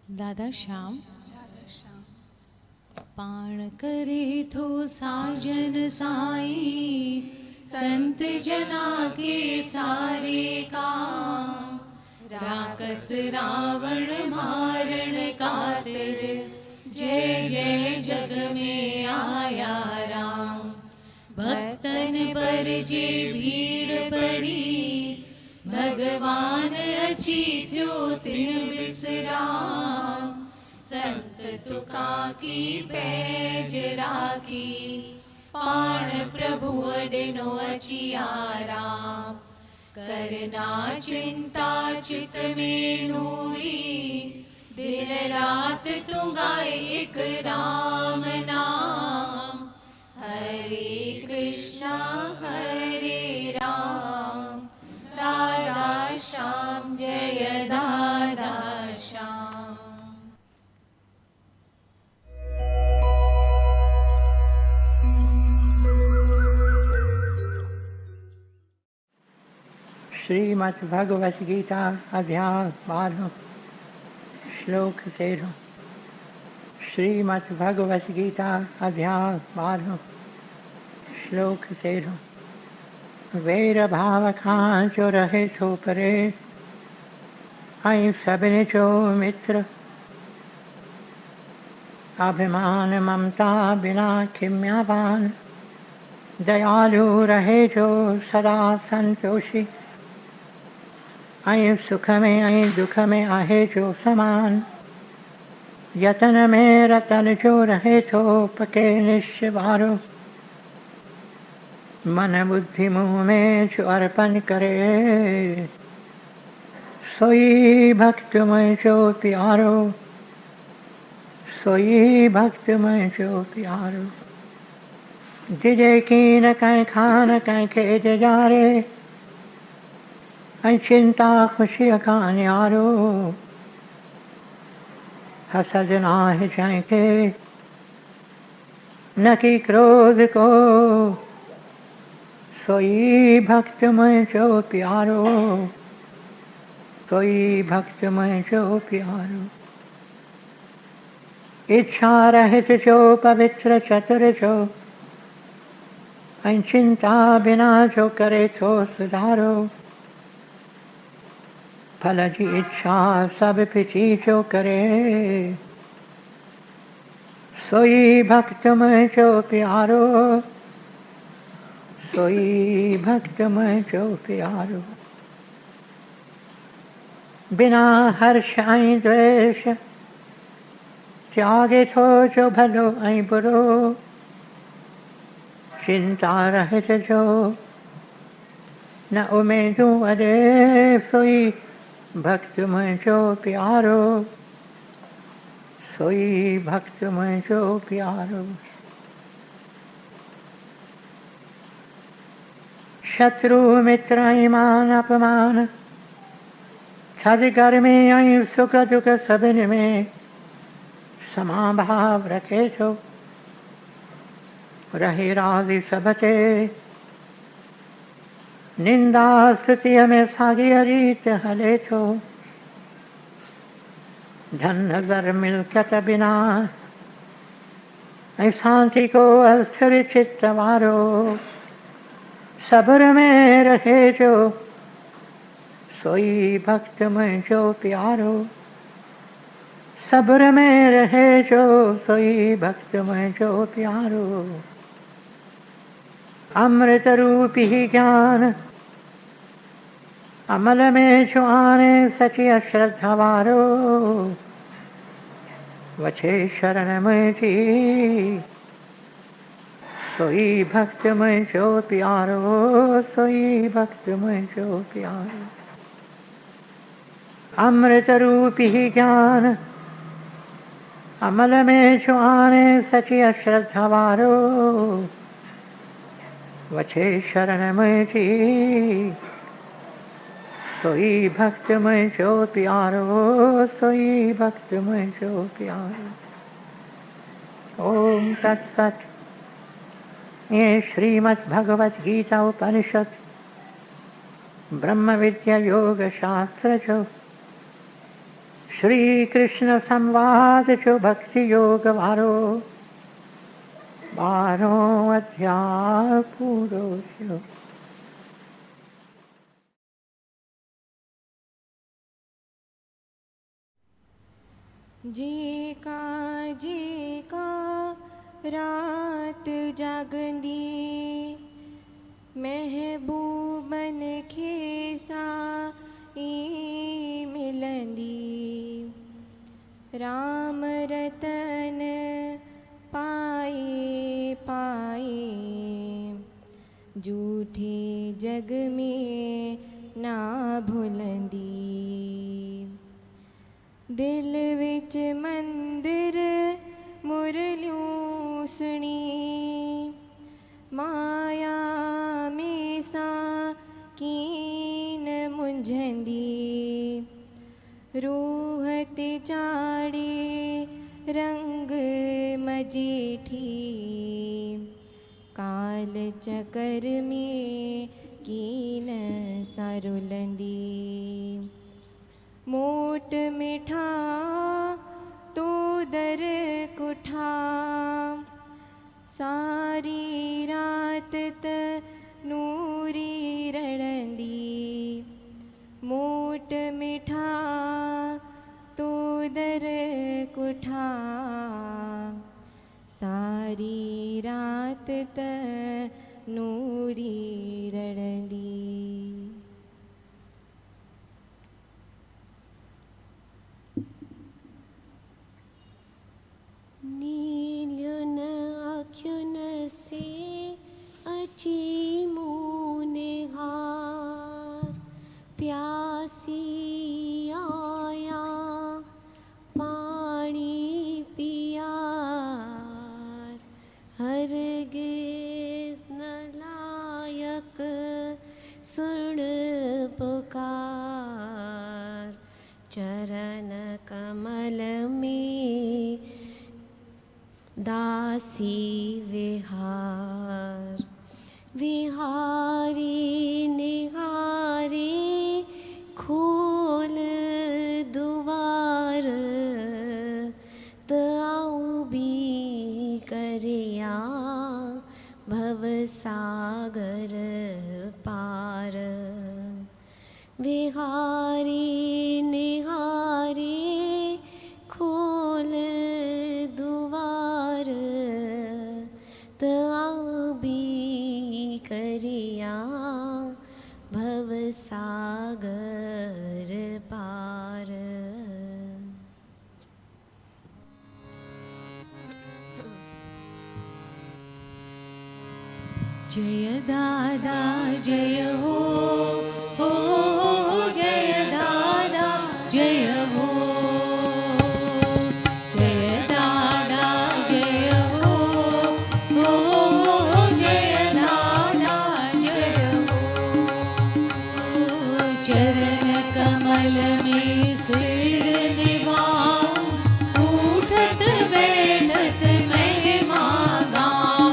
दादा श्याम पाण करे थो साजन साई संत जना के सारे काम राकस रावण मारण खातिर जय जय जग में आया राम। भक्तन पर जे भीड़ पड़ी भगवान अची थो तिन बिसराम। संत तुका की पैज राखी पाण प्रभु ॾिनो अची आराम। करना चिंता चित में नूरी दिन रात तू गाए एक राम नाम। हरे कृष्णा हरे राम दादा श्याम जय दादा श्याम। श्रीमद् भगवत गीता अध्याय 12 श्लोक 13। श्रीमद् भगवत गीता अध्याय 12 श्लोक 13। वैर भाव खां जो रहे थो परे ऐं सभिनी जो मित्र। अभिमान ममता बिना खिम्यावान दयालु रहे जो सदा संतोषी। ऐं सुख में ऐं दुख में आहे जो समान। यतन में रतन जो रहे थो पके निश्चवारो। मन बुद्धि मुँह में जो अर्पण करे सोई भक्त में जो प्यारो। सोई भक्त में जो प्यारो। जिजे की न कहीं खान कहीं खेत जारे ऐं चिंता खुशी का न्यारो। हसद नाहि जंहिंखे न की क्रोध को सोई भक्त में जो प्यारो। सोई भक्त में जो प्यारो। इच्छा रहित जो पवित्र चतुर जो ऐं चिंता बिना जो करे थो सुधारो। फल जी इच्छा सब पिछी जो करे सोई भक्त में जो प्यारो। सोई भक्त में जो प्यारो। बिना हर्ष ऐं द्वेष त्यागे थो जो भलो ऐं बुरो। चिंता रहित जो न उमेदूं अॾे सोई भक्त में जो प्यारो। सोई भक्त में जो प्यारो। शत्रु मित्र ऐं मान अपमान थधि गर्मी ऐं सुख दुख सभिनी में समाभाव रखे थो। रहे राज़ी सब ते निंदा स्तुतिअ में साॻी रीत हले थो। धन घर मिल्कियत बिना ऐं शांति को अस्थिर चित्त वारो। सब्र में रहे जो सोई भक्त में जो प्यारो। सब्र में रहे जो सोई भक्त में जो प्यारो। अमृत रूपी ज्ञान अमल में जो आने सची अश्रद्धा वारो। वछे शरण में जी सोई भक्त में जो प्यारो। सोई भक्त में जो प्यारो। अमृत रूपी ज्ञान अमल में जो आने सची अश्रद्धा वारो। वछे शरण में जी सोई भक्त में जो प्यारो। सोई भक्त में जो प्यारो। ओम तत्सत। ये श्रीमद् भगवत गीता उपनिषद ब्रह्म विद्या योग शास्त्र जो श्री कृष्ण संवाद जो भक्ति योग वारो 12 अध्याय पूरो थयो। जेका रात जागंदी महबूबन खे साई मिलंदी। राम रतन पाए पाए झूठे जग में ना भुलंदी। दिल विच मंदिर मुरलियूं सुणी माया में सां कीन मुंझंदी। रूह ते चाढ़े रंग मजेठी काल चकर में कीन सारुलंदी। मोट मिठा तो दर कुठा सारी रात त नूरी रड़ंदी। मोट मिठा तो दर कुठा सारी रात त नूरी रड़ंदी। नीलियुन अखियुन से अची मूं निहार प्यासी आया पानी पियार। हरगिज़ न लायक सुन पुकार चरण कमल में दासी विहार। विहारी निहारे खोल दुआर त आऊं भी करिया भव सागर पार। विहारी निहारे खोल दुआर त आऊं भी करिया भव सागर पार। जय दादा जय हो जय दादा जय हो। जय दादा जय हो जय दादा जय हो। चरण कमल में सिर निभाऊं उठत बैठत महिमा गाऊं।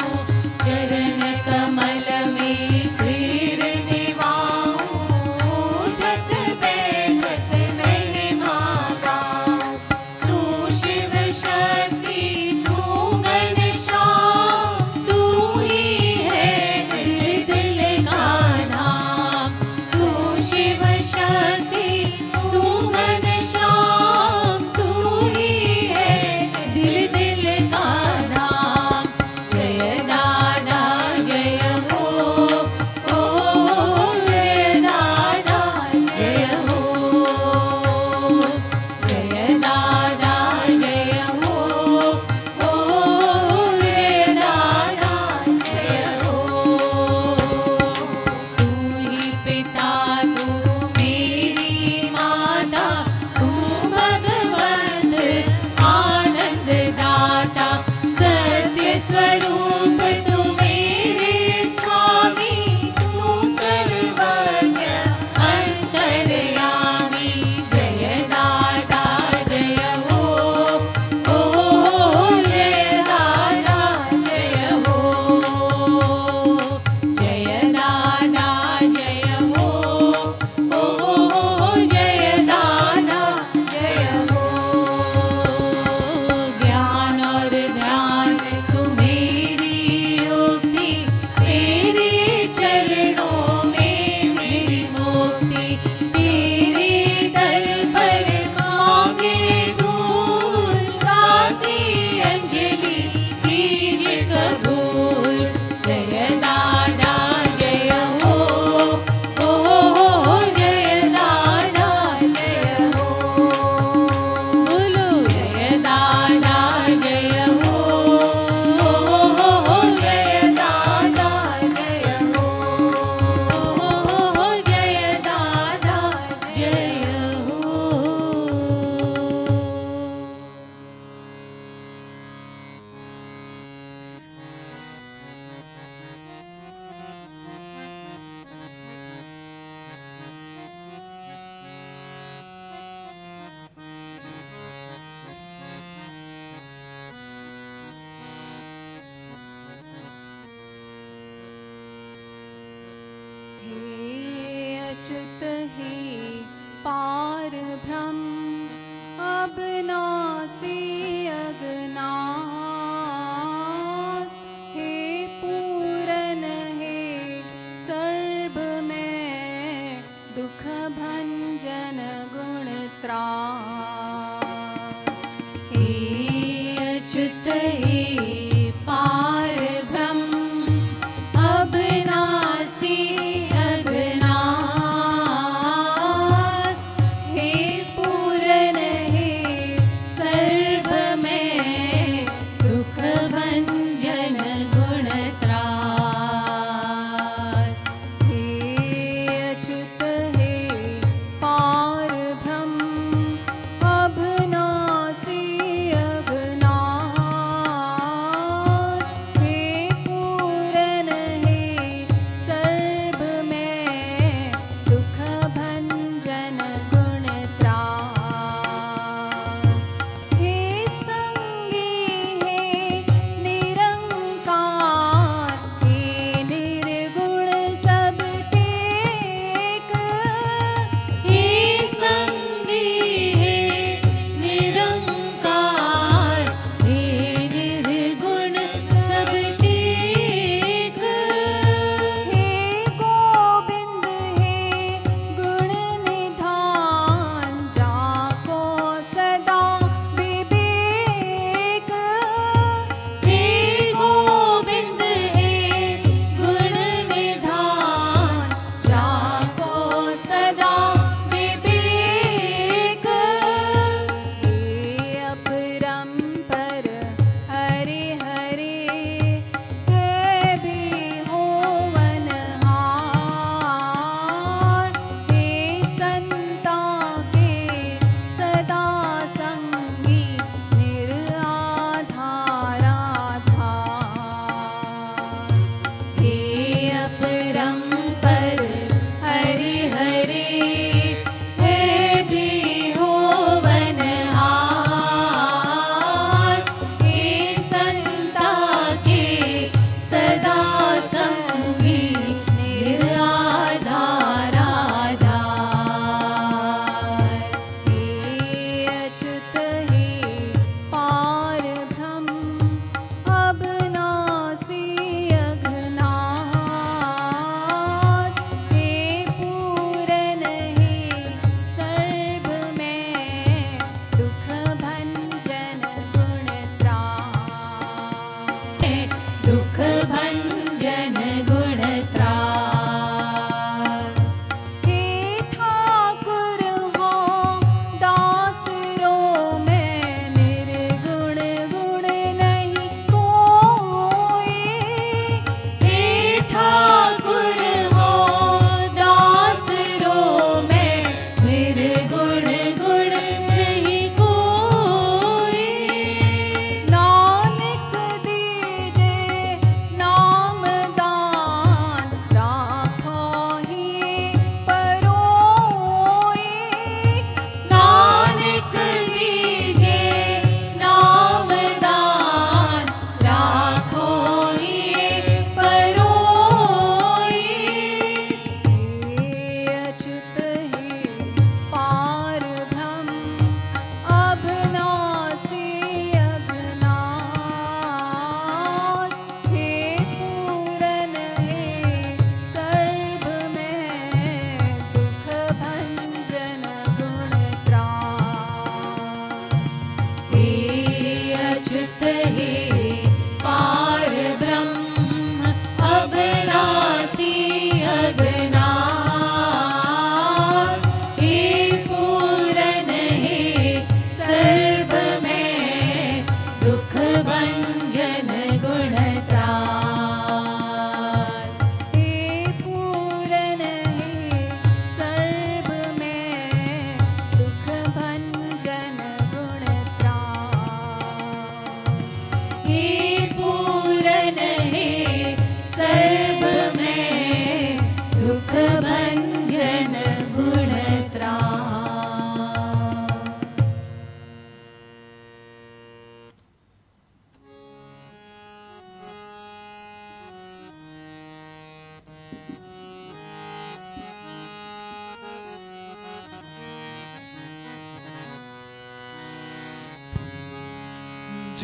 चरण कमल में सिर निभाऊं उठत बैठत महिमा गाऊं। तू शिव शक्ति तू घनश्याम तू ही है दिल दिल का धाम। तू शिव शक्ति तू घनश्याम तेरे दर पर मांगे धूल, दासी अंजलि कीजे कबूल। जय दादा जय हो, जय दादा जय हो। बोलो जय दादा जय हो, जय दादा जय हो, जय दादा जय हो। हे अच्युत हे पार ब्रह्म, अब नासी अगनास। हे पूरन हे सर्व में, दुख भंजन गुण त्रास। हे अच्युत हे पार ब्रह्म, अब नासी अगनास। हे पूरन हे सर्व में, दुख भंजन गुण त्रास। हे अच्युत हे पार ब्रह्म, अब नासी अगनास। हे पूरन हे सर्व में, दुख भंजन गुण त्रास। हे संगी हे निरंकार, हे निर्गुण सब टेक। हे संगी हे निरंकार, हे निर्गुण सब टेक। हे गोविंद हे गुण निधान, जाको सदा विवेक। हे गोविंद हे गुण निधान, जाको सदा विवेक। हे अपरंपर हरे हरे, है भी होवनहार। हे संता के सदा संगी, निराधार आधार। हे अपरंपर हरे हरे, है भी होवनहार। हे संता के सदा संगी, निराधार आधार।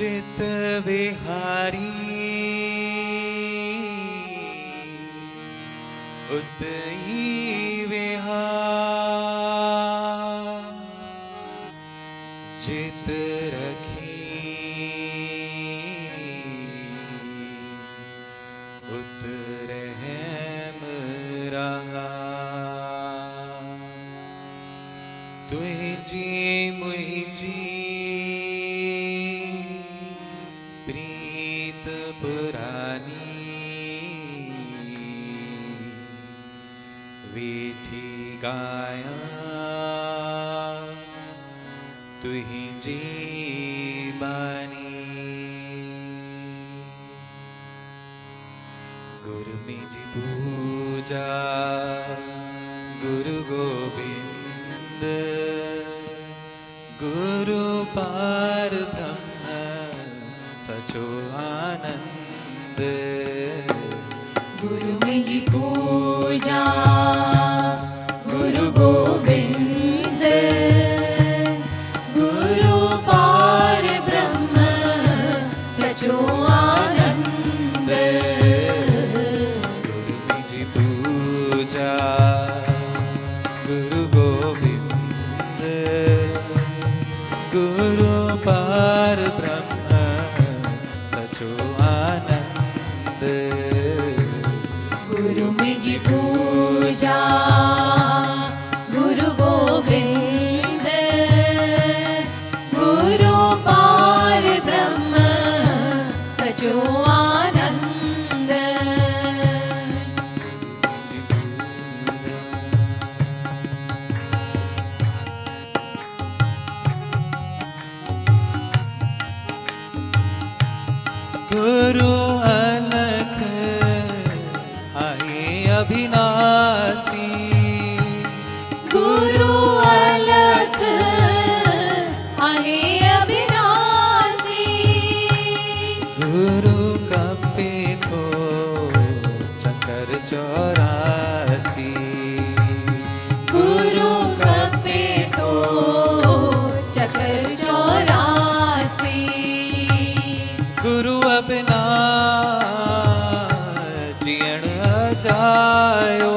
चित विहारी उतई विहार चित रखी उत रहम रहा तुझी मुझी प्रीत पुरानी वीठी गाया तुझी बानी गुरु में जी पूजा गुरु गोविंद गुरु पार ब्रह्म सचो आनंद गुरु में जी पूजा गुरु गोविंद गुरु पार ब्रह्म सचो आनंद गुरु में जी पूजा गुरु गोविंद गुरु पार ब्रह्म सचो आनंद गुरु में जी पूजा गुरु गोविंद गुरु पार ब्रह्म सचो आनंद गुरु अलख आए अविनाशी गुरु अलख आहे अविनाशी गुरु कपे थो चक्कर चौरासी गुरु कपे तो चक्कर चौरासी गुरु अपना जियण अजायो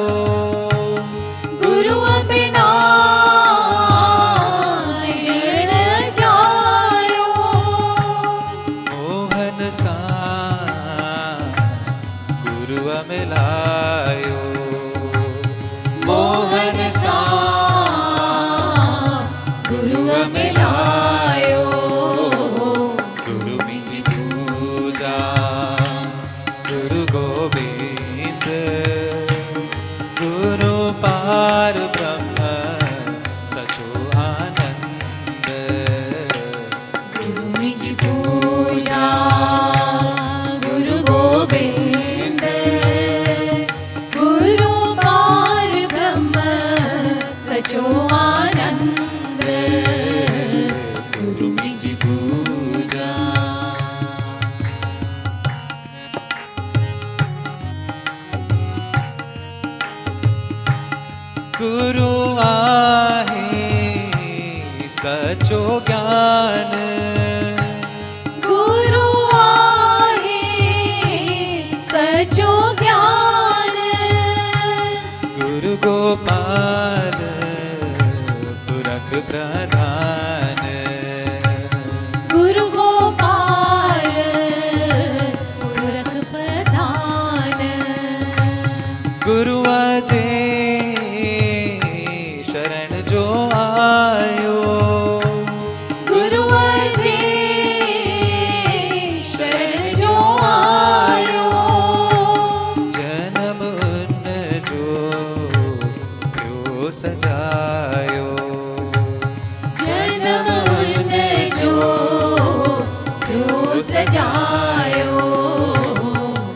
गुरु बिना जीण जायो मोहन सा गुरु मिलायो मोहन सा गुरु मिलायो गुरु मिज पूजा गुरु गोविंद गुरु पार ब्रह्म सचो आनंद गुरु निज पूजा गुरु गोविंद गुरु पार ब्रह्म सचो आनंद गुरु निज पूजा गुरु आहे सचो ज्ञान गुरु आहे सचो ज्ञान गुरु गोपाल पुरख प्रधान गुरु गोपाल पुरख प्रधान गुरु अजय शरण जो आयो गुरु अजय शरण जो आयो जन्म उन जो थियो सजायो जन्म उन जो थियो सजायो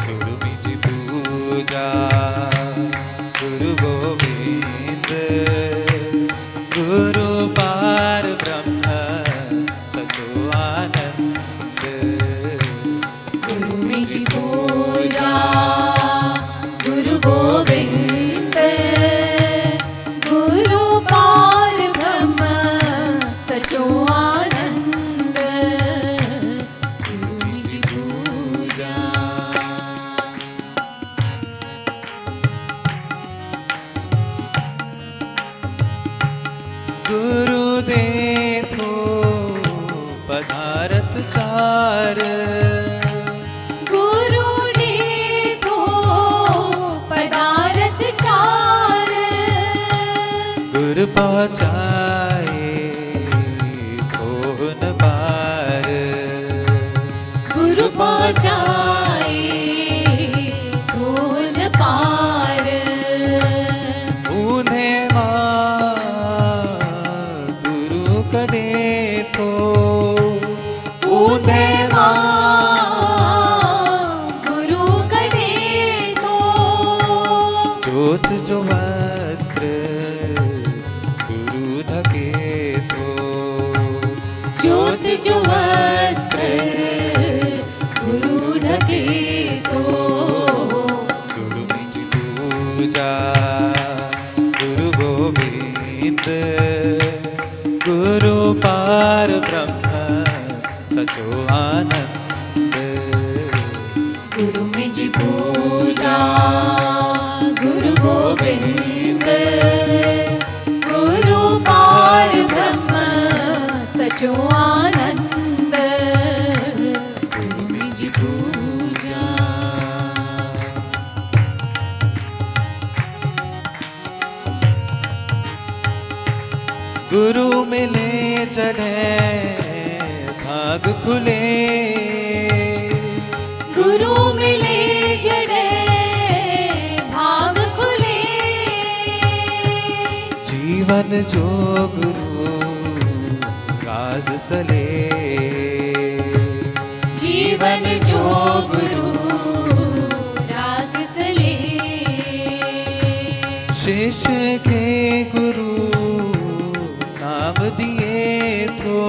गुरु मिज पूजा गुरु गोविंद गुरु पा गुरु देथो पधारत चार, गुरु ने तो पदारथ चार, गुर पहुँचाए थोन पार, गुरु पहुँचाए धोन पार, ऊंधे माँ गुरु कड़े तो, ऊंधे माँ गुरु कढ़े तो, जोत जो वस्त्र गुरु ढके तो, ज्योत जो वस्त्र गुरु ढके तो, गुरु निज पूजा गुरु गोविंद, गुरु पार ब्रह्म सचो आनंद, गुरु में जी पूजा गुरु गोविंद, गुरु पार ब्रह्म सचो आनंद, गुरु में जी पूजा। गुरु मिले चढ़े भाग खुले, गुरु मिले जड़े भाग खुले, जीवन जो गुरु राज सले, जीवन जो गुरु रास सले, शिष्य के गुरु नाम दिए तो,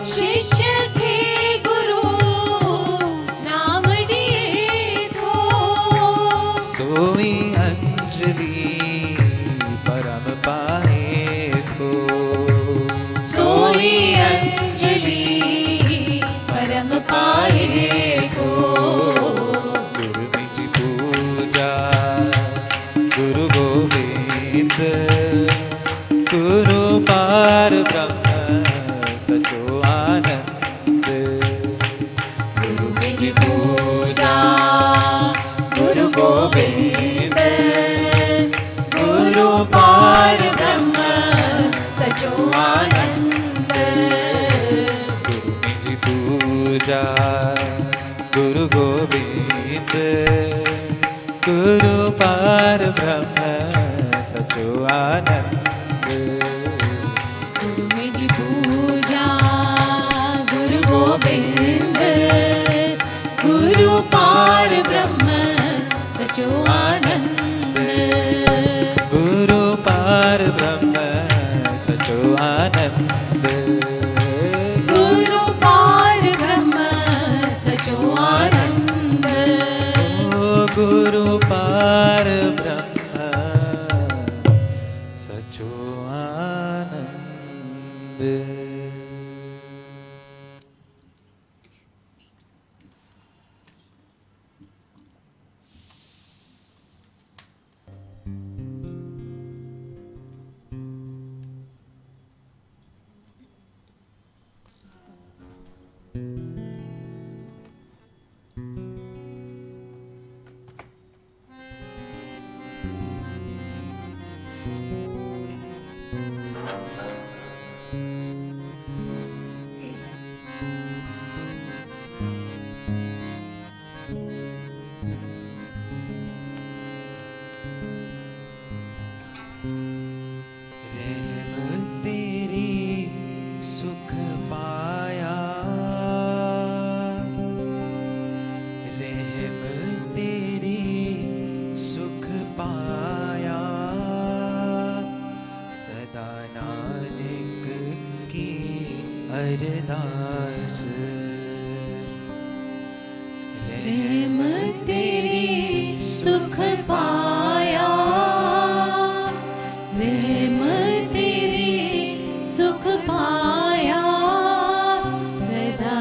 शिष्य थे गुरु नाम दिए तो, सोई अंजलि परम पाए तो, सोई अंजलि परम पाए को, गुरु निज पूजा गुरु गोविंद, गुरु पार ब्रह्म सचो आनंद, गुरु निज पूजा गुरु गोविंद, गुरु पार ब्रह्म सचो आनंद, गुरु निज पूजा गुरु गोविंद, गुरु पार ब्रह्म सचो आनंद, गुरु निज पूजा गुरु गोविंद, गुरु पार ब्रह्म सचो आनंद, गुरु पार ब्रह्म सचो आनंद, गुरु पार ब्रह्म सचो आनंद, ओ गुरु पार ब्रह्म सचो आनंद। अरदास रहम तेरी सुख पाया, रहम तेरी सुख पाया, सदा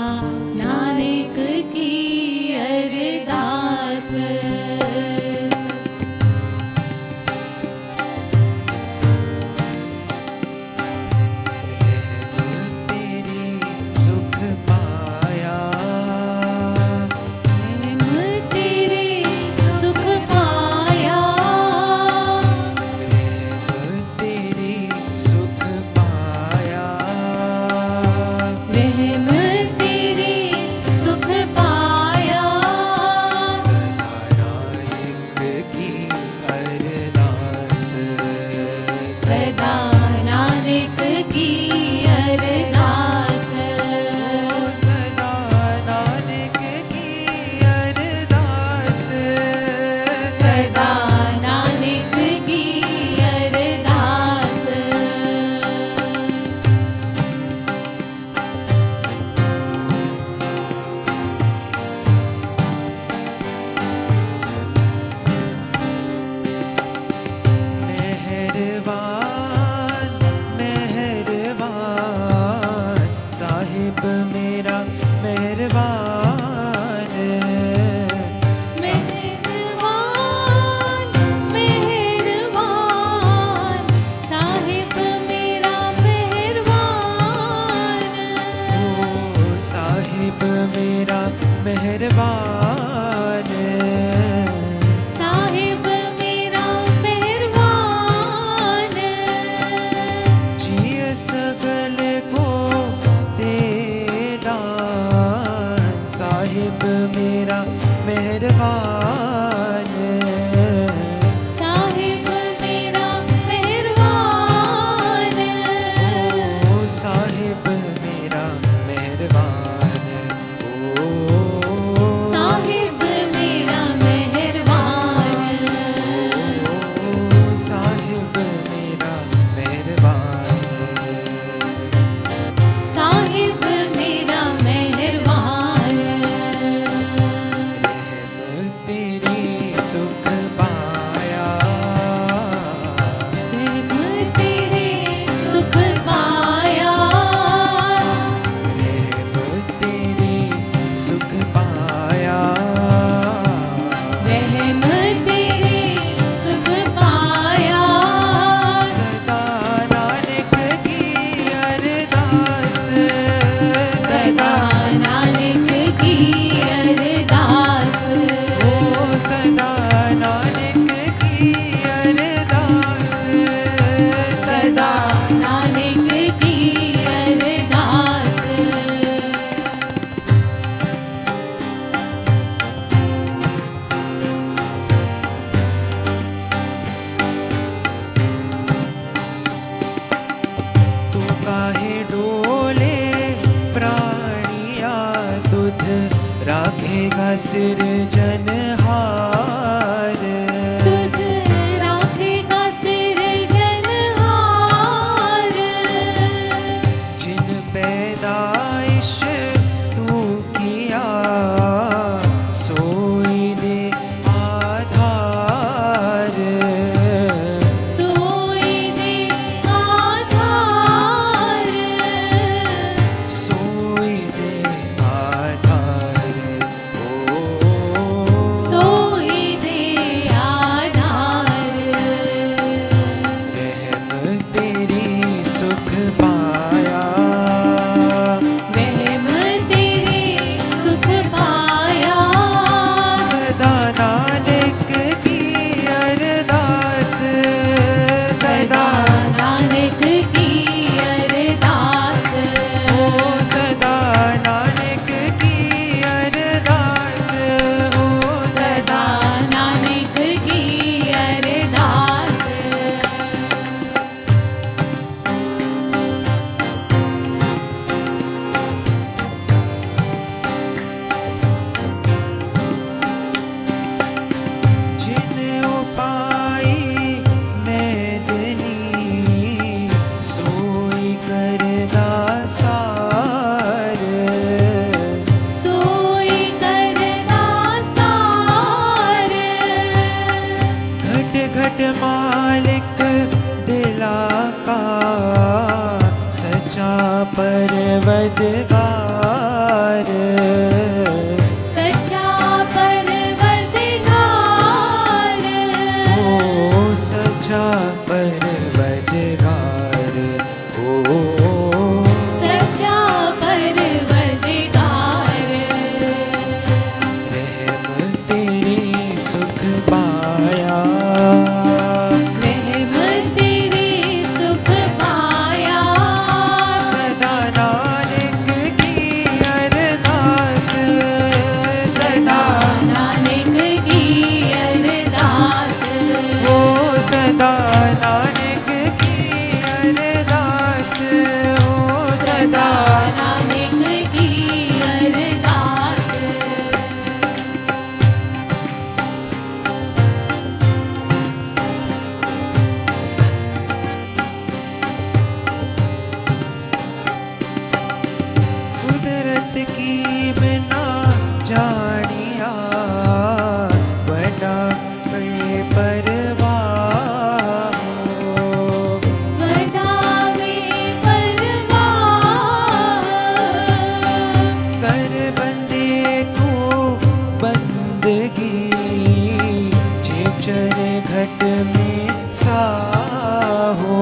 नानक की अरदास। नानक की अरदास सदा नानक की अरदास सदा नानक की अरदास मेहरबान मेहरबान साहिब मेरा मेहरबान मेहरबान मेहरबान साहिब मेरा मेहरबान ओ साहिब मेरा मेहरबान साहिब मेरा मेहरबान जिय सगल को दे दान साहिब मेरा मेहरबान साहिब मेरा मेहरबान ओ साहिब मेरा मेहरबान ओ साहिब मेरा मेहरबान ओ साहिब मेरा मेहरबान साहिब मेरा मेहरबान रहम तेरी सुख पाया रहम तेरे सुख पाया रहम तेरी सुख पाया रहम तेरे सुख पाया सदा नानक की अरदास सदा नानक की अरदास ओ सदा नानक की अरदास सदा नानक की अरदास तू काहे डोले प्राणिया तुध राखेगा सिरजनहार तुझ राखेगा सिरजनहार जिन पैदाइश तू किया सोई दे आधार सोई दे आधार सोई दे आधार ओ सोई दे आधार रहम तेरी सुख पाया रहम तेरे सुख पाया सदा नानक की अरदास सदा नानक की अरदास ओ सदा नानक की अरदास ओ सदा नानक की अरदास जिन उपाई मैदनी सो हो सदा सदा नानक की अरदास कुदरत की बिना जानिया बड़ा बेपरवाह हो वडावे परवाह कर बंदे तू बंदगी चेचर घट में साहो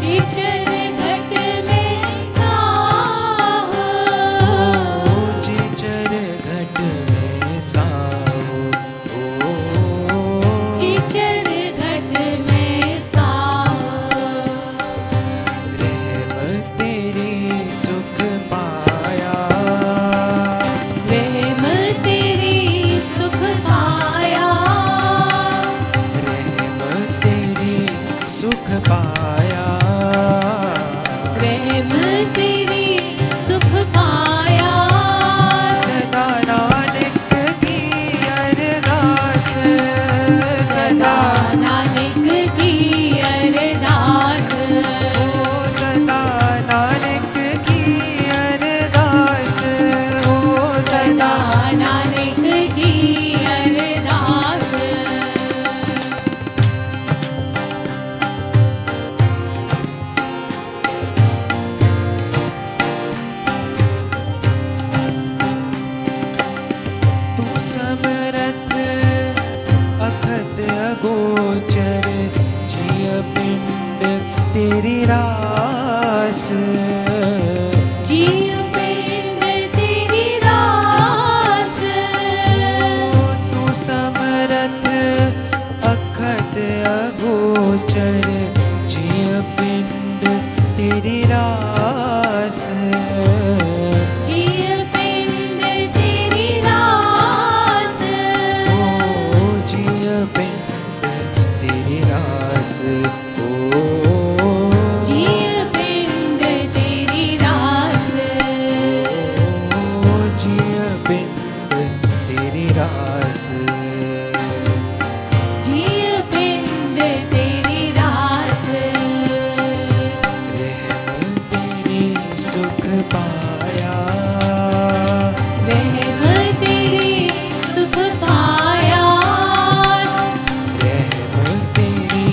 चिचर घट में साहो चेचर घट में साहो चिचर घट में साहो रहमत तेरी सुख पाया रहम तेरी सुख पाया रहमत तेरी सुख पाया रहम तेरी सुख पाया सदा नानक की अरदास सदा नानक की अरदास हो सदा नानक की अरदास हो सदा सदा नानक की अरदास तू समरथ अखत अगोचर जिय पिंड तेरी रास जीव पिंड तेरी रास तू समरथ अखत अगोचर जिय पिंड तेरी रास जीव पिंड तेरी रास ओ जिय पिंड तेरी रास ओ जीव पिंड तेरी रास ओ जिय पिंड तेरी रास जीव पिंड तेरी रास रहम तेरी सुख पाया रहम तेरी सुख पाया रहम तेरी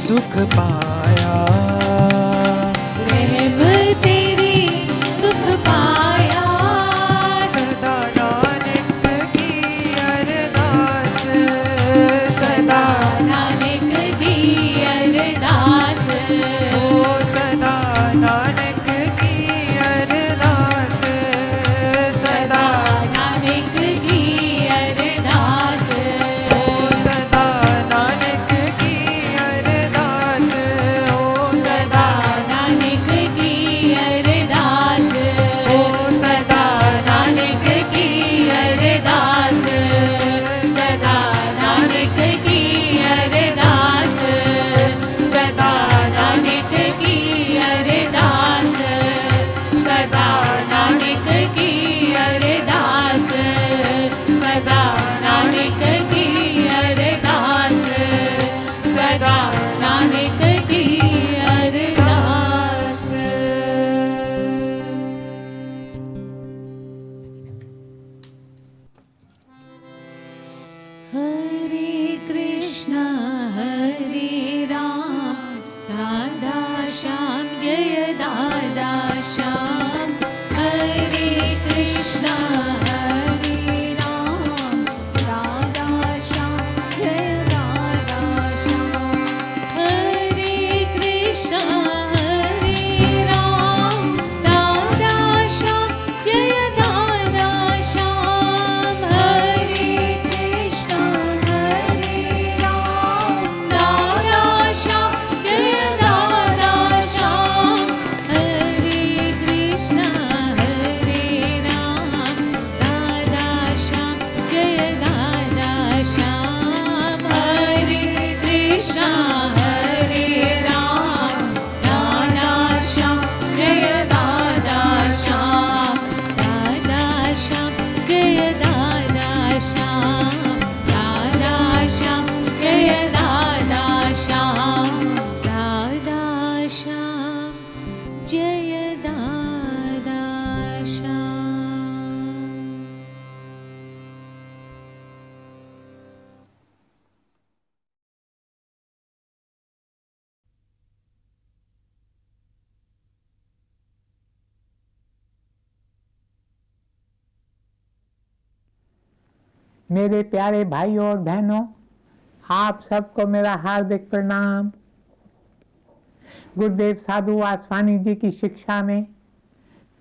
सुख पाया रहम तेरी सुख पाया सदा नानक की अरदास सदा नानक की अरदास हो सदा नानक की अरदास सदा सदा नानक की अरदास हो सदा नानक की अरदास हो सदा नानक की अरदास हो सदा नानक की अरदास सदा नानक की अरदास सदा नानक की अरदास सदा नानक की अरदास सदा नानक की अरदास सदा नानक की अरदास हरे कृष्णा हरे राम दादा श्याम जय दादा श्याम हरे कृष्णा हरे राम दादा श्याम जय दादा श्याम हरे कृष्णा हरे राम दादा श्याम जय दादा श्याम हरे कृष्णा हरे राम दादा श्याम जय दादा श्याम हरे कृष्णा मेरे प्यारे भाइयों और बहनों, आप सबको मेरा हार्दिक प्रणाम। गुरुदेव साधु वासवानी जी की शिक्षा में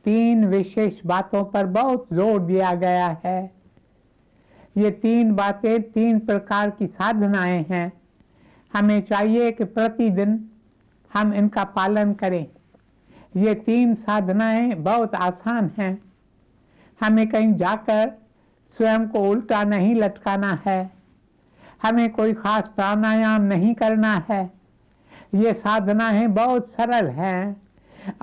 3 विशेष बातों पर बहुत जोर दिया गया है। ये 3 बातें 3 प्रकार की साधनाएं हैं। हमें चाहिए कि प्रतिदिन हम इनका पालन करें। ये 3 साधनाएं बहुत आसान हैं। हमें कहीं जाकर स्वयं को उल्टा नहीं लटकाना है, हमें कोई खास प्राणायाम नहीं करना है। ये साधनाएं बहुत सरल हैं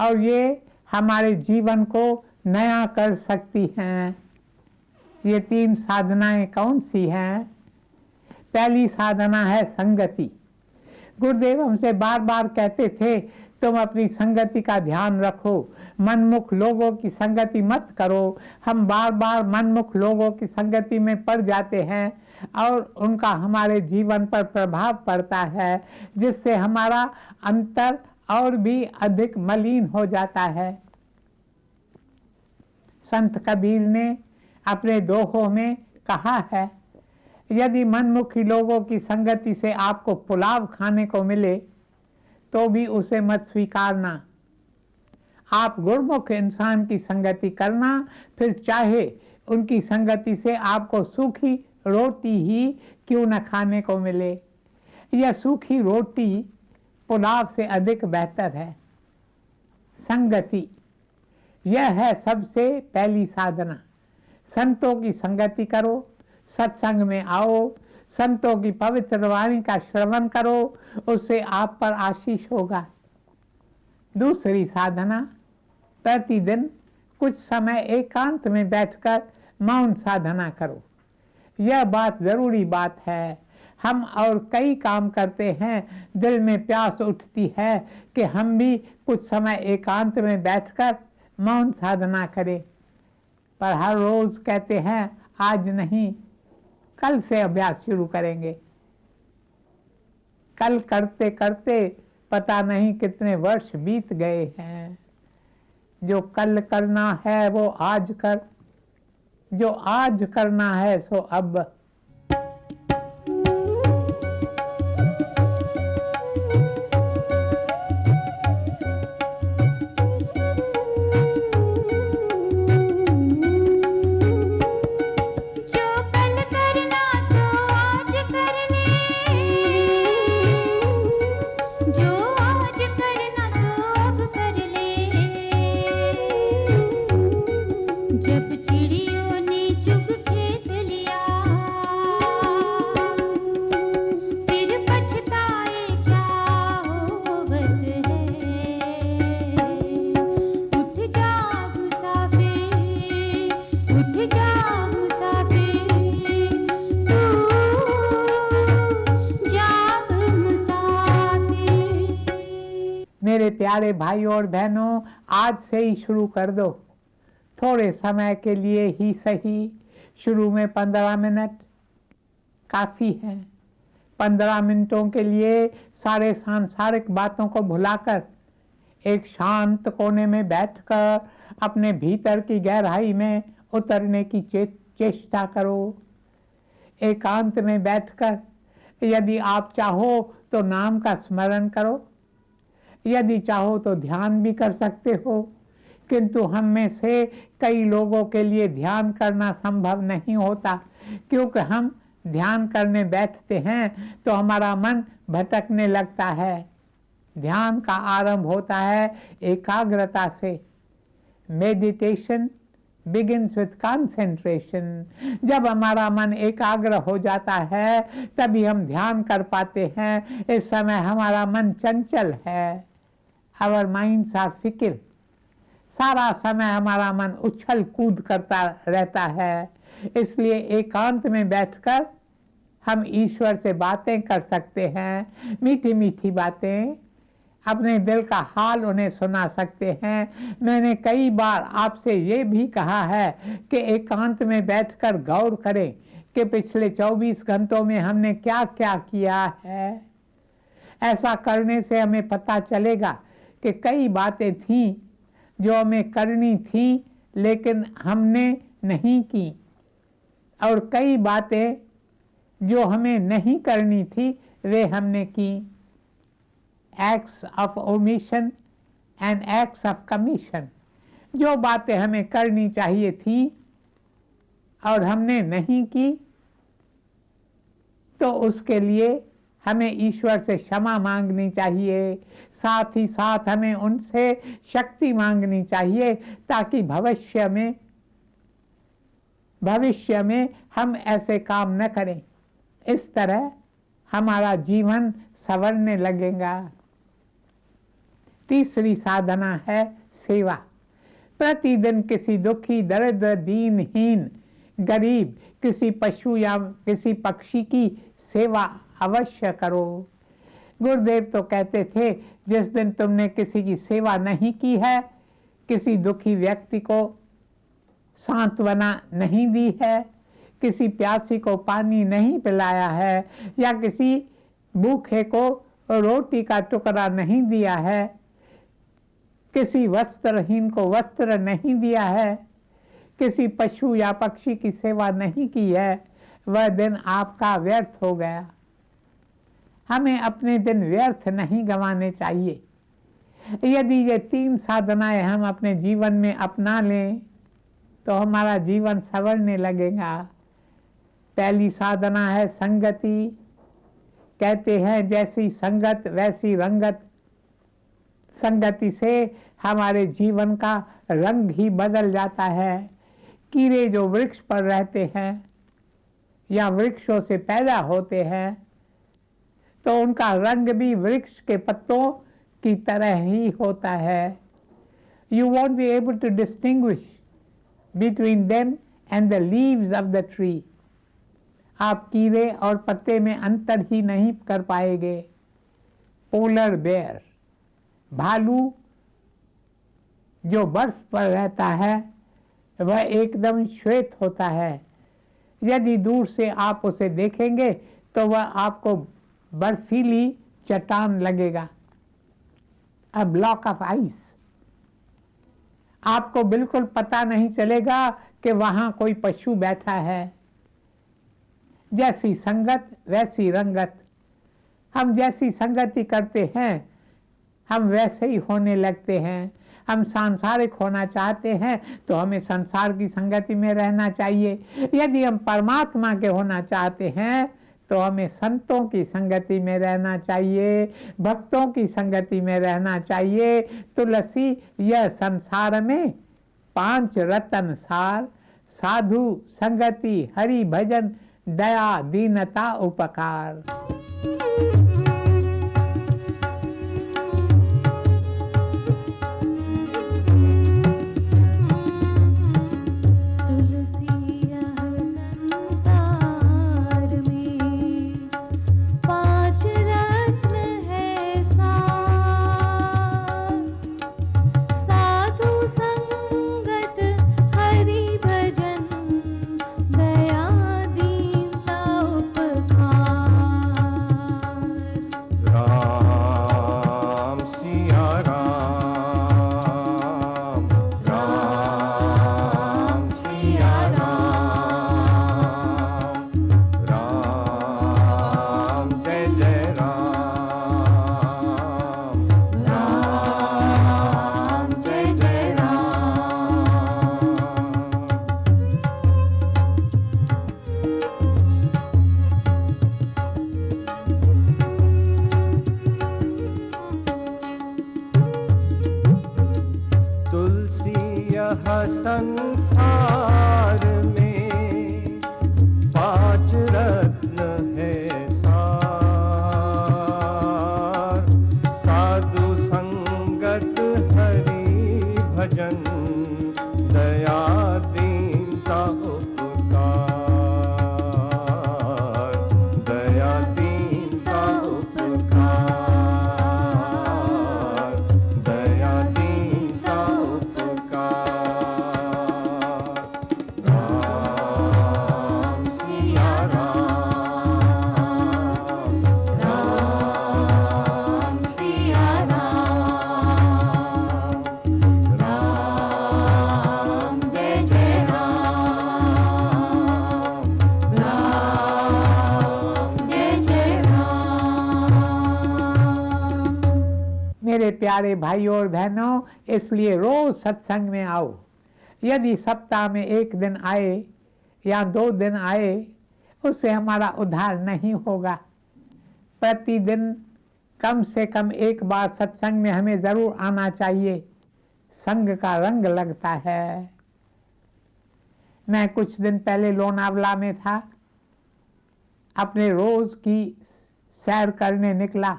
और ये हमारे जीवन को नया कर सकती हैं। ये 3 साधनाएं कौन सी हैं? पहली साधना है संगति। गुरुदेव हमसे बार बार कहते थे, तुम अपनी संगति का ध्यान रखो, मनमुख लोगों की संगति मत करो। हम बार बार मनमुख लोगों की संगति में पड़ जाते हैं और उनका हमारे जीवन पर प्रभाव पड़ता है, जिससे हमारा अंतर और भी अधिक मलिन हो जाता है। संत कबीर ने अपने दोहों में कहा है, यदि मनमुखी लोगों की संगति से आपको पुलाव खाने को मिले तो भी उसे मत स्वीकारना। आप गुरुमुख इंसान की संगति करना, फिर चाहे उनकी संगति से आपको सूखी रोटी ही क्यों न खाने को मिले। यह सूखी रोटी पुलाव से अधिक बेहतर है। संगति यह है सबसे पहली साधना। संतों की संगति करो, सत्संग में आओ, संतों की पवित्र वाणी का श्रवण करो, उससे आप पर आशीष होगा। दूसरी साधना, प्रतिदिन कुछ समय एकांत में बैठकर मौन साधना करो। यह बात जरूरी बात है। हम और कई काम करते हैं, दिल में प्यास उठती है कि हम भी कुछ समय एकांत में बैठकर मौन साधना करें, पर हर रोज कहते हैं आज नहीं, कल से अभ्यास शुरू करेंगे। कल करते करते पता नहीं कितने वर्ष बीत गए हैं। जो कल करना है वो आज कर, जो आज करना है सो अब। जब चिड़ियों ने चुग खेत लिया, फिर पछताए क्या होवत है। उठ जा मुसाफिर, उठ जा मुसाफिर, तू जाग मुसाफिर। मेरे प्यारे भाइयों और बहनों, आज से ही शुरू कर दो। थोड़े समय के लिए ही सही, शुरू में 15 मिनट काफ़ी है। 15 मिनटों के लिए सारे सांसारिक बातों को भुलाकर एक शांत कोने में बैठकर अपने भीतर की गहराई में उतरने की चेष्टा करो। एकांत में बैठकर यदि आप चाहो तो नाम का स्मरण करो, यदि चाहो तो ध्यान भी कर सकते हो, किंतु हम में से कई लोगों के लिए ध्यान करना संभव नहीं होता, क्योंकि हम ध्यान करने बैठते हैं तो हमारा मन भटकने लगता है। ध्यान का आरंभ होता है एकाग्रता से। Meditation begins with concentration. जब हमारा मन एकाग्र हो जाता है तभी हम ध्यान कर पाते हैं। इस समय हमारा मन चंचल है। Our minds are fickle. सारा समय हमारा मन उछल कूद करता रहता है। इसलिए एकांत में बैठकर हम ईश्वर से बातें कर सकते हैं, मीठी मीठी बातें, अपने दिल का हाल उन्हें सुना सकते हैं। मैंने कई बार आपसे ये भी कहा है कि एकांत में बैठकर गौर करें कि पिछले 24 घंटों में हमने क्या क्या किया है। ऐसा करने से हमें पता चलेगा कि कई बातें थीं जो हमें करनी थी लेकिन हमने नहीं की। और कई बातें जो हमें नहीं करनी थी वे हमने की। Acts of omission and acts of commission. जो बातें हमें करनी चाहिए थी और हमने नहीं की, तो उसके लिए हमें ईश्वर से क्षमा मांगनी चाहिए। साथ ही साथ हमें उनसे शक्ति मांगनी चाहिए ताकि भविष्य में हम ऐसे काम न करें। इस तरह हमारा जीवन संवरने लगेगा। तीसरी साधना है सेवा। प्रतिदिन किसी दुखी, दरिद्र, दीनहीन, गरीब, किसी पशु या किसी पक्षी की सेवा अवश्य करो। गुरुदेव तो कहते थे, जिस दिन तुमने किसी की सेवा नहीं की है, किसी दुखी व्यक्ति को सांत्वना नहीं दी है, किसी प्यासी को पानी नहीं पिलाया है, या किसी भूखे को रोटी का टुकड़ा नहीं दिया है, किसी वस्त्रहीन को वस्त्र नहीं दिया है, किसी पशु या पक्षी की सेवा नहीं की है, वह दिन आपका व्यर्थ हो गया। हमें अपने दिन व्यर्थ नहीं गंवाने चाहिए। यदि ये 3 साधनाएं हम अपने जीवन में अपना लें तो हमारा जीवन संवरने लगेगा। पहली साधना है संगति। कहते हैं जैसी संगत वैसी रंगत। संगति से हमारे जीवन का रंग ही बदल जाता है। कीड़े जो वृक्ष पर रहते हैं या वृक्षों से पैदा होते हैं तो उनका रंग भी वृक्ष के पत्तों की तरह ही होता है। You won't be able to distinguish between them and the leaves of the tree. आप कीड़े और पत्ते में अंतर ही नहीं कर पाएंगे। पोलर बेयर, भालू जो बर्फ पर रहता है वह एकदम श्वेत होता है। यदि दूर से आप उसे देखेंगे तो वह आपको बर्फीली चट्टान लगेगा, अ ब्लॉक ऑफ आइस। आपको बिल्कुल पता नहीं चलेगा कि वहां कोई पशु बैठा है। जैसी संगत वैसी रंगत। हम जैसी संगति करते हैं हम वैसे ही होने लगते हैं। हम सांसारिक होना चाहते हैं तो हमें संसार की संगति में रहना चाहिए। यदि हम परमात्मा के होना चाहते हैं तो हमें संतों की संगति में रहना चाहिए, भक्तों की संगति में रहना चाहिए। तुलसी यह संसार में 5 रतन सार, साधु संगति, हरि भजन, दया, दीनता, उपकार। संसार में 5 रत्न है सार, साधु संगत, हरि भजन, दया, दीनता, उपकार। दया, दीनता, उपकार। दया, दीनता, उपकार। प्यारे भाइयों और बहनों, इसलिए रोज सत्संग में आओ। यदि सप्ताह में 1 दिन आए या 2 दिन आए, उससे हमारा उद्धार नहीं होगा। प्रतिदिन कम से कम 1 बार सत्संग में हमें जरूर आना चाहिए। संग का रंग लगता है। मैं कुछ दिन पहले लोनावला में था, अपने रोज की सैर करने निकला।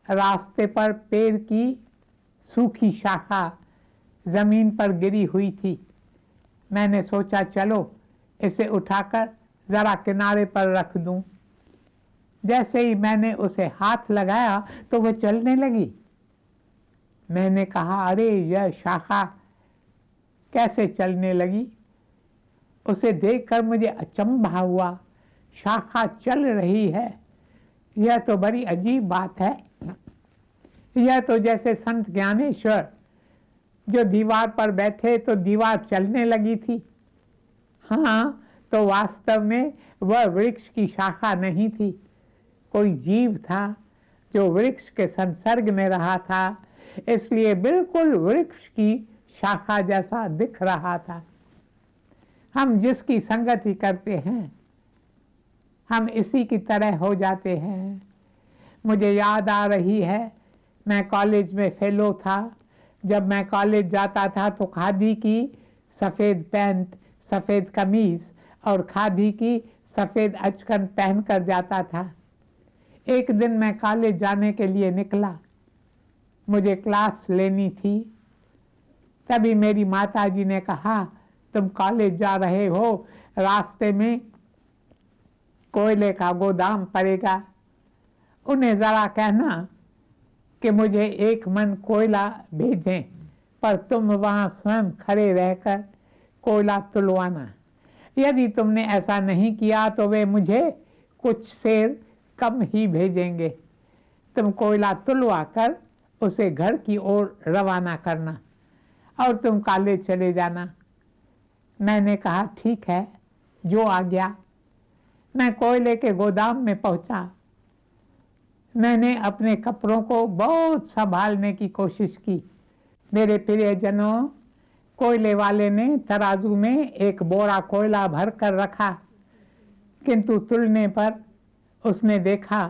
रास्ते पर पेड़ की सूखी शाखा जमीन पर गिरी हुई थी। मैंने सोचा चलो इसे उठाकर जरा किनारे पर रख दूं। जैसे ही मैंने उसे हाथ लगाया तो वह चलने लगी। मैंने कहा, अरे यह शाखा कैसे चलने लगी? उसे देखकर मुझे अचंभा हुआ। शाखा चल रही है, यह तो बड़ी अजीब बात है। यह तो जैसे संत ज्ञानेश्वर जो दीवार पर बैठे तो दीवार चलने लगी थी। हाँ, तो वास्तव में वह वृक्ष की शाखा नहीं थी, कोई जीव था जो वृक्ष के संसर्ग में रहा था, इसलिए बिल्कुल वृक्ष की शाखा जैसा दिख रहा था। हम जिसकी संगति करते हैं हम इसी की तरह हो जाते हैं। मुझे याद आ रही है, मैं कॉलेज में फेलो था। जब मैं कॉलेज जाता था तो खादी की सफ़ेद पैंट, सफ़ेद कमीज और खादी की सफ़ेद अचकन पहन कर जाता था। एक दिन मैं कॉलेज जाने के लिए निकला, मुझे क्लास लेनी थी। तभी मेरी माताजी ने कहा, तुम कॉलेज जा रहे हो, रास्ते में कोयले का गोदाम पड़ेगा, उन्हें ज़रा कहना कि मुझे 1 मन कोयला भेजें, पर तुम वहाँ स्वयं खड़े रहकर कोयला तुलवाना। यदि तुमने ऐसा नहीं किया तो वे मुझे कुछ सेर कम ही भेजेंगे। तुम कोयला तुलवा कर उसे घर की ओर रवाना करना और तुम कॉलेज चले जाना। मैंने कहा, ठीक है, जो आ गया। मैं कोयले के गोदाम में पहुंचा। मैंने अपने कपड़ों को बहुत संभालने की कोशिश की। मेरे प्रियजनों, कोयले वाले ने तराजू में 1 बोरा कोयला भर कर रखा, किंतु तुलने पर उसने देखा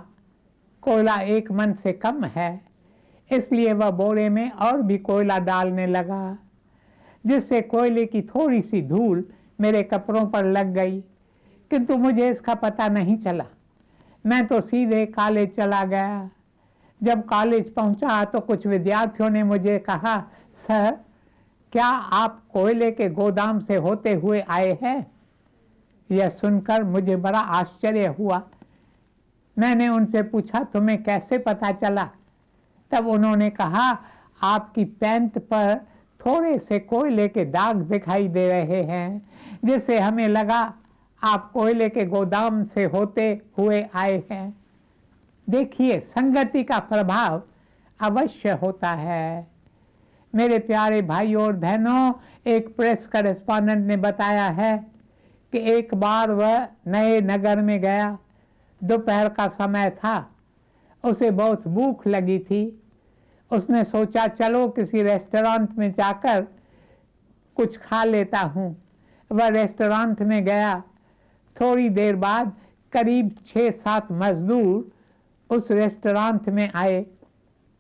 कोयला 1 मन से कम है, इसलिए वह बोरे में और भी कोयला डालने लगा, जिससे कोयले की थोड़ी सी धूल मेरे कपड़ों पर लग गई, किंतु मुझे इसका पता नहीं चला। मैं तो सीधे कॉलेज चला गया। जब कॉलेज पहुंचा तो कुछ विद्यार्थियों ने मुझे कहा, सर, क्या आप कोयले के गोदाम से होते हुए आए हैं? यह सुनकर मुझे बड़ा आश्चर्य हुआ। मैंने उनसे पूछा, तुम्हें कैसे पता चला? तब उन्होंने कहा, आपकी पैंट पर थोड़े से कोयले के दाग दिखाई दे रहे हैं, जिससे हमें लगा आप कोयले के गोदाम से होते हुए आए हैं। देखिए, संगति का प्रभाव अवश्य होता है। मेरे प्यारे भाइयों और बहनों, एक प्रेस करेस्पॉन्डेंट ने बताया है कि एक बार वह नए नगर में गया। दोपहर का समय था, उसे बहुत भूख लगी थी। उसने सोचा, चलो किसी रेस्टोरेंट में जाकर कुछ खा लेता हूँ। वह रेस्टोरेंट में गया। थोड़ी देर बाद करीब 6-7 मजदूर उस रेस्टोरेंट में आए,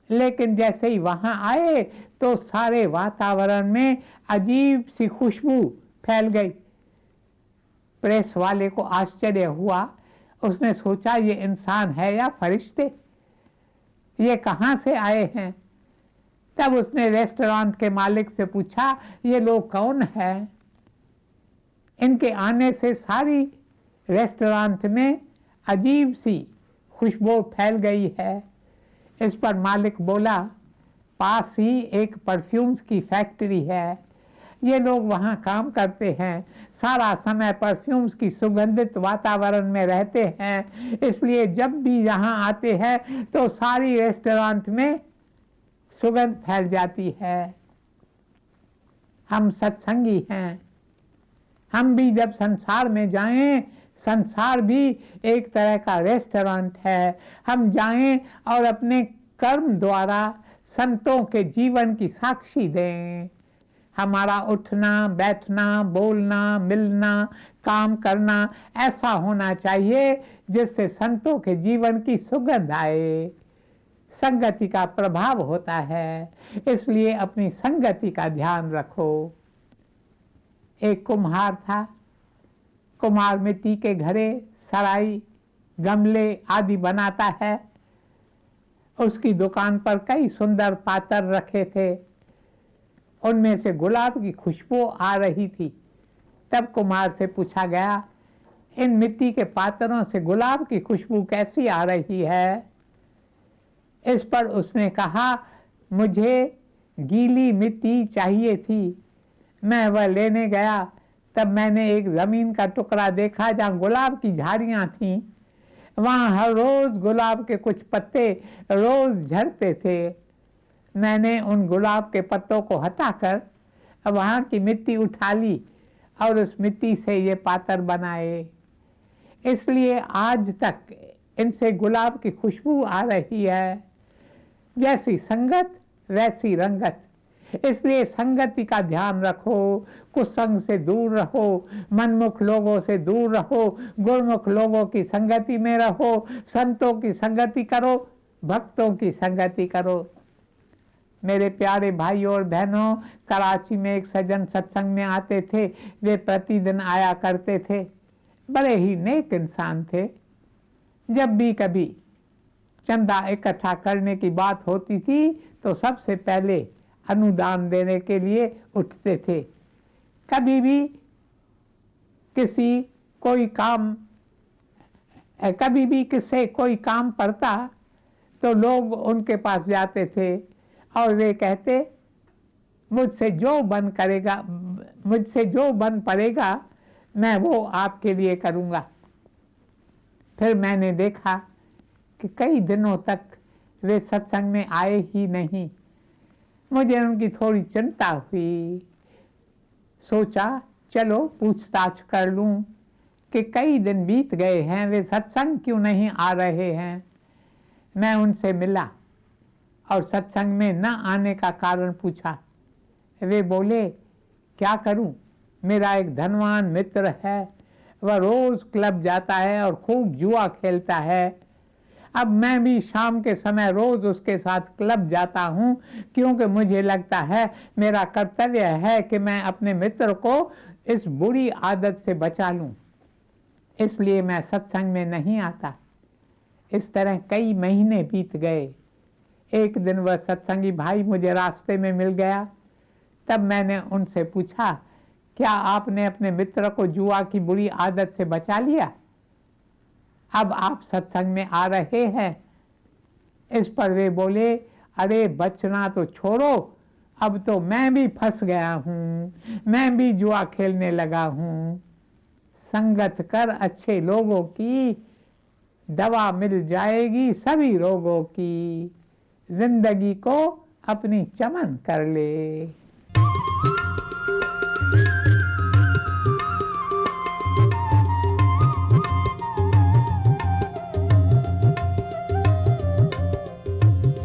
लेकिन जैसे ही वहां आए तो सारे वातावरण में अजीब सी खुशबू फैल गई। प्रेस वाले को आश्चर्य हुआ। उसने सोचा, ये इंसान है या फरिश्ते, ये कहाँ से आए हैं? तब उसने रेस्टोरेंट के मालिक से पूछा, ये लोग कौन हैं? इनके आने से सारी रेस्टोरेंट में अजीब सी खुशबू फैल गई है। इस पर मालिक बोला, पास ही एक परफ्यूम्स की फैक्ट्री है, ये लोग वहाँ काम करते हैं, सारा समय परफ्यूम्स की सुगंधित वातावरण में रहते हैं, इसलिए जब भी यहाँ आते हैं तो सारी रेस्टोरेंट में सुगंध फैल जाती है। हम सत्संगी हैं। हम भी जब संसार में जाएं, संसार भी एक तरह का रेस्टोरेंट है। हम जाएं और अपने कर्म द्वारा संतों के जीवन की साक्षी दें। हमारा उठना बैठना बोलना मिलना काम करना ऐसा होना चाहिए जिससे संतों के जीवन की सुगंध आए। संगति का प्रभाव होता है, इसलिए अपनी संगति का ध्यान रखो। एक कुम्हार था। कुम्हार मिट्टी के घड़े सराई गमले आदि बनाता है। उसकी दुकान पर कई सुंदर पात्र रखे थे, उनमें से गुलाब की खुशबू आ रही थी। तब कुम्हार से पूछा गया, इन मिट्टी के पात्रों से गुलाब की खुशबू कैसी आ रही है? इस पर उसने कहा, मुझे गीली मिट्टी चाहिए थी। मैं वह लेने गया, तब मैंने एक जमीन का टुकड़ा देखा जहाँ गुलाब की झाड़ियाँ थीं। वहाँ हर रोज गुलाब के कुछ पत्ते रोज झड़ते थे। मैंने उन गुलाब के पत्तों को हटाकर वहाँ की मिट्टी उठा ली और उस मिट्टी से ये पात्र बनाए। इसलिए आज तक इनसे गुलाब की खुशबू आ रही है। जैसी संगत वैसी रंगत, इसलिए संगति का ध्यान रखो। कुसंग से दूर रहो, मनमुख लोगों से दूर रहो, गुरमुख लोगों की संगति में रहो, संतों की संगति करो, भक्तों की संगति करो। मेरे प्यारे भाइयों और बहनों, कराची में एक सज्जन सत्संग में आते थे। वे प्रतिदिन आया करते थे। बड़े ही नेक इंसान थे। जब भी कभी चंदा इकट्ठा करने की बात होती थी तो सबसे पहले अनुदान देने के लिए उठते थे। कभी भी किससे कोई काम पड़ता तो लोग उनके पास जाते थे और वे कहते, मुझसे जो बन पड़ेगा मैं वो आपके लिए करूँगा। फिर मैंने देखा कि कई दिनों तक वे सत्संग में आए ही नहीं। मुझे उनकी थोड़ी चिंता हुई। सोचा चलो पूछताछ कर लूं कि कई दिन बीत गए हैं, वे सत्संग क्यों नहीं आ रहे हैं। मैं उनसे मिला और सत्संग में न आने का कारण पूछा। वे बोले, क्या करूं, मेरा एक धनवान मित्र है, वह रोज क्लब जाता है और खूब जुआ खेलता है। अब मैं भी शाम के समय रोज उसके साथ क्लब जाता हूँ, क्योंकि मुझे लगता है मेरा कर्तव्य है कि मैं अपने मित्र को इस बुरी आदत से बचा लूं। इसलिए मैं सत्संग में नहीं आता। इस तरह कई महीने बीत गए। एक दिन वह सत्संगी भाई मुझे रास्ते में मिल गया। तब मैंने उनसे पूछा, क्या आपने अपने मित्र को जुआ की बुरी आदत से बचा लिया? अब आप सत्संग में आ रहे हैं। इस पर वे बोले, अरे बचना तो छोड़ो, अब तो मैं भी फंस गया हूँ, मैं भी जुआ खेलने लगा हूँ। संगत कर अच्छे लोगों की, दवा मिल जाएगी सभी रोगों की। जिंदगी को अपनी चमन कर ले।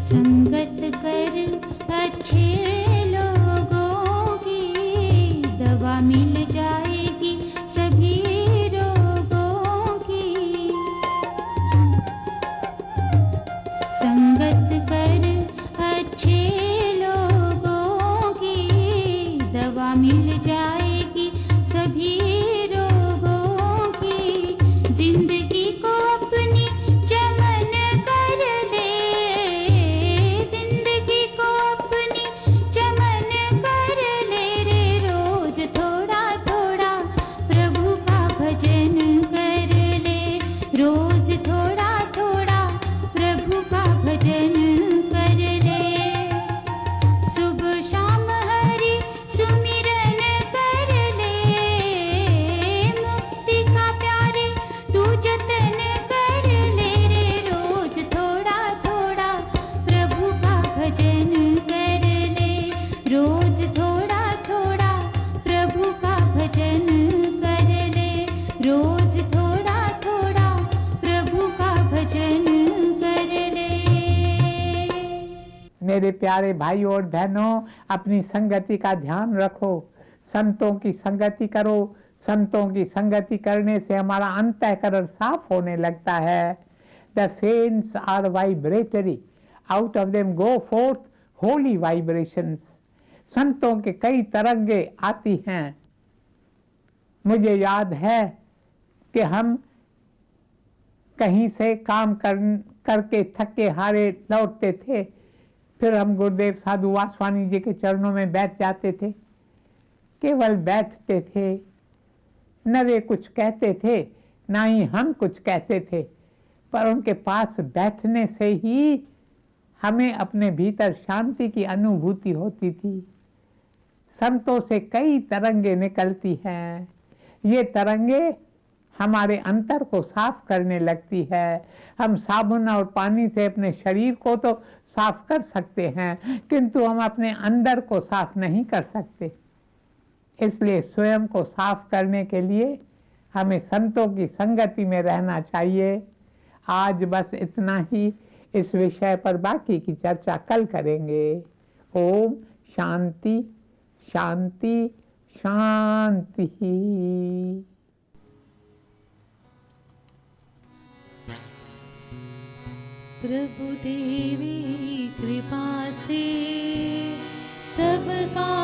संगत कर अच्छे लोगों की, दवा मिल जाएगी सभी रोगों की। संगत कर अच्छे लोगों की, दवा मिल जाएगी सभी रोगों की। जिंदगी को अपनी चमन कर ले, जिंदगी को अपनी चमन कर ले रे। रोज थोड़ा थोड़ा प्रभु का भजन कर ले, रोज थोड़ा थोड़ा प्रभु का भजन कर ले। सुबह शाम हरि सुमिरन मेरे प्यारे भाई और बहनों, अपनी संगति का ध्यान रखो, संतों की संगति करो। संतों की संगति करने से हमारा अंतःकरण साफ होने लगता है। The saints are vibratory, out of them go forth holy vibrations. संतों के कई तरंगे आती हैं। मुझे याद है कि हम कहीं से काम करके थके हारे लौटते थे, फिर हम गुरुदेव साधु वासवानी जी के चरणों में बैठ जाते थे। केवल बैठते थे, न वे कुछ कहते थे ना ही हम कुछ कहते थे, पर उनके पास बैठने से ही हमें अपने भीतर शांति की अनुभूति होती थी। संतों से कई तरंगे निकलती हैं। ये तरंगे हमारे अंतर को साफ करने लगती है। हम साबुन और पानी से अपने शरीर को तो साफ कर सकते हैं, किंतु हम अपने अंदर को साफ नहीं कर सकते। इसलिए स्वयं को साफ करने के लिए हमें संतों की संगति में रहना चाहिए। आज बस इतना ही। इस विषय पर बाकी की चर्चा कल करेंगे। ओम शांति शांति शांति। प्रभु तेरी कृपा से सबका